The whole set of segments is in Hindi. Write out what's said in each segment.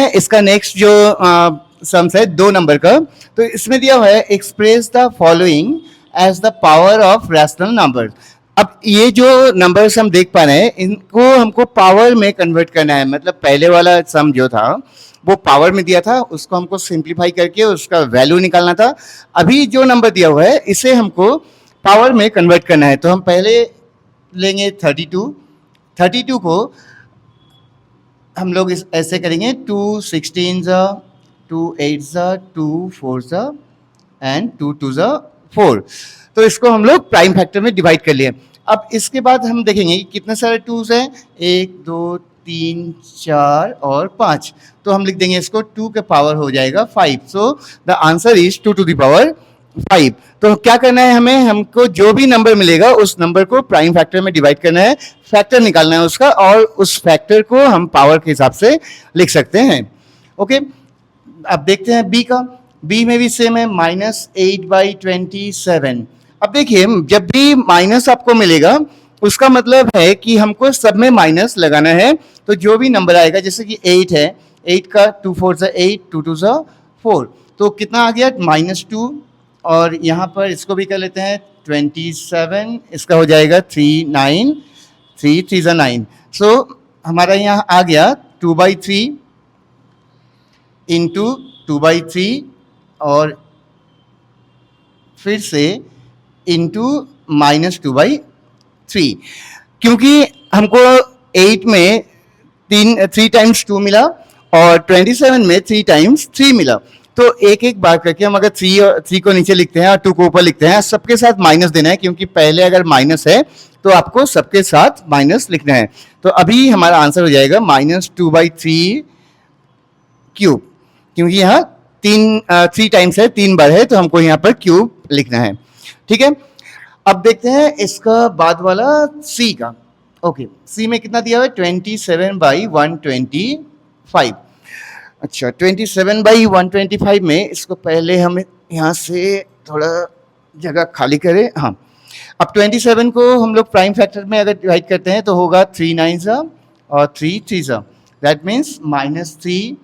इसका नेक्स्ट जो सम्स है 2 नंबर का, तो इसमें दिया हुआ है express the following as the power of rational number. अब ये जो नंबर्स हम देख पा रहे हैं इनको हमको पावर में कन्वर्ट करना है। मतलब पहले वाला सम जो था वो पावर में दिया था, उसको हमको सिंप्लीफाई करके उसका वैल्यू निकालना था। अभी जो नंबर दिया हुआ है इसे हमको पावर में कन्वर्ट करना है। तो हम पहले लेंगे 32 को हम लोग ऐसे करेंगे 2 16 2 8 2 4 एंड 2 2 4। तो इसको हम लोग प्राइम फैक्टर में डिवाइड कर लिए। अब इसके बाद हम देखेंगे कि कितने सारे टूज हैं, 1 2 3 4 और 5। तो हम लिख देंगे इसको 2 के पावर हो जाएगा 5। So the answer is 2 to the power 5। तो क्या करना है हमें, हमको जो भी नंबर मिलेगा उस नंबर को प्राइम फैक्टर में डिवाइड करना है, फैक्टर निकालना है उसका, और उस फैक्टर को हम पावर के हिसाब से लिख सकते हैं। ओके, अब देखते हैं बी का। बी में भी सेम है, -8/27। अब देखिए जब भी माइनस आपको मिलेगा उसका मतलब है कि हमको सब में माइनस लगाना है। तो जो भी नंबर आएगा, जैसे कि 8 है, 8 का 2 4 8 2 2 4, तो कितना आ गया -2। और यहाँ पर इसको भी कर लेते हैं 27, इसका हो जाएगा 3 9 3 3 9। सो हमारा यहाँ आ गया 2/3 इंटू 2/3 और फिर से इंटू -2/3, क्योंकि हमको 8 में 3 टाइम्स 2 मिला और 27 में 3 टाइम्स 3 मिला। तो एक एक बार करके हम अगर 3 को नीचे लिखते हैं और 2 को ऊपर लिखते हैं, सबके साथ माइनस देना है, क्योंकि पहले अगर माइनस है तो आपको सबके साथ माइनस लिखना है। तो अभी हमारा आंसर हो जाएगा -2/3 क्यूब, क्योंकि यहाँ 3 टाइम्स है, 3 बार है, तो हमको यहाँ पर क्यूब लिखना है। ठीक है, अब देखते हैं इसका बाद वाला सी का। ओके, सी में कितना दिया हुआ है, 27/125। अच्छा, 27/125 में इसको पहले हम यहाँ से थोड़ा जगह खाली करें। हाँ, अब 27 को हम लोग प्राइम फैक्टर में अगर डिवाइड करते हैं तो होगा 3 9 और 3 3। That means -3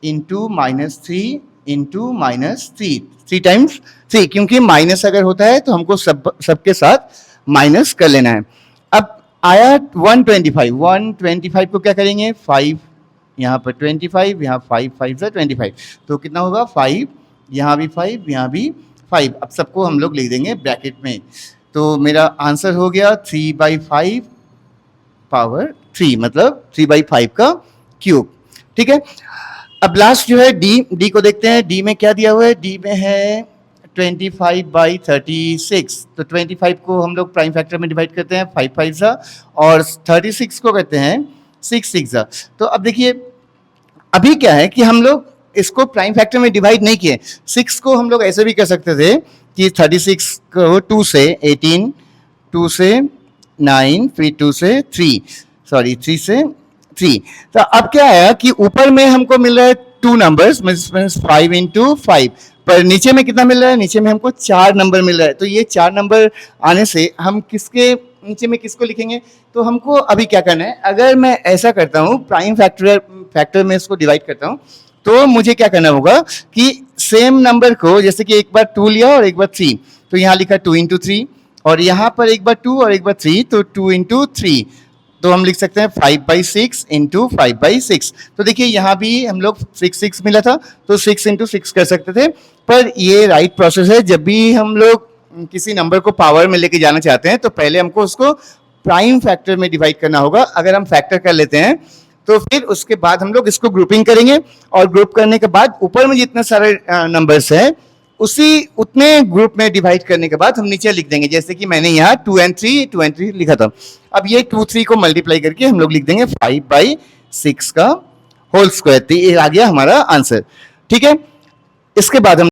into -3 into -3, 3 times 3, क्योंकि माइनस अगर होता है तो हमको सबके साथ माइनस कर लेना है। अब आया 125 को क्या करेंगे, 5 यहाँ पर 25, यहाँ 5 5 25, तो कितना होगा 5, यहाँ भी 5, यहाँ भी 5। अब सबको हम लोग लिख देंगे ब्रैकेट में। तो मेरा आंसर हो गया 3/5 पावर 3, मतलब 3/5 का क्यूब। ठीक है, अब लास्ट जो है डी को देखते हैं। डी में क्या दिया हुआ है, डी में है 25/36। तो 25 को हम लोग प्राइम फैक्टर में डिवाइड करते हैं 5 5 और 36 को करते हैं 6 6। तो अब देखिए अभी क्या है कि हम लोग इसको प्राइम फैक्टर में डिवाइड नहीं किए। 6 को हम लोग ऐसे भी कर सकते थे कि 36 को 2 से 18, 2 से 9, फिर 2 से 3 से 3। तो अब क्या है कि ऊपर में हमको मिल रहा है 2 नंबर्स, मीन्स 5 इंटू 5, पर नीचे में कितना मिल रहा है, नीचे में हमको 4 नंबर मिल रहा है। तो ये 4 नंबर आने से हम किसके नीचे में किसको लिखेंगे, तो हमको अभी क्या करना है, अगर मैं ऐसा करता हूँ प्राइम फैक्टर में इसको डिवाइड करता हूँ, तो मुझे क्या करना होगा कि सेम नंबर को, जैसे कि एक बार 2 लिया और एक बार 3, तो यहाँ लिखा 2 इंटू 3, और यहाँ पर एक बार 2 और एक बार 3, तो 2 इंटू 3, तो हम लिख सकते हैं 5/6 इंटू 5/6। तो देखिए यहाँ भी हम लोग 6 मिला था, तो 6 इंटू 6 कर सकते थे। पर ये राइट प्रोसेस है, जब भी हम लोग किसी नंबर को पावर में लेके जाना चाहते हैं तो पहले हमको उसको प्राइम फैक्टर में डिवाइड करना होगा। अगर हम फैक्टर कर लेते हैं तो फिर उसके बाद हम लोग इसको ग्रुपिंग करेंगे, और ग्रुप करने के बाद ऊपर में जितने सारे नंबर्स हैं उतने ग्रुप में डिवाइड करने के बाद हम नीचे लिख देंगे, जैसे कि मैंने यहाँ 2 and 3 लिखा था। अब ये 2 3 को मल्टीप्लाई करके हम लोग लिख देंगे 5/6 का होल स्क्वायर। तो ये आ गया हमारा आंसर। ठीक है, इसके बाद हम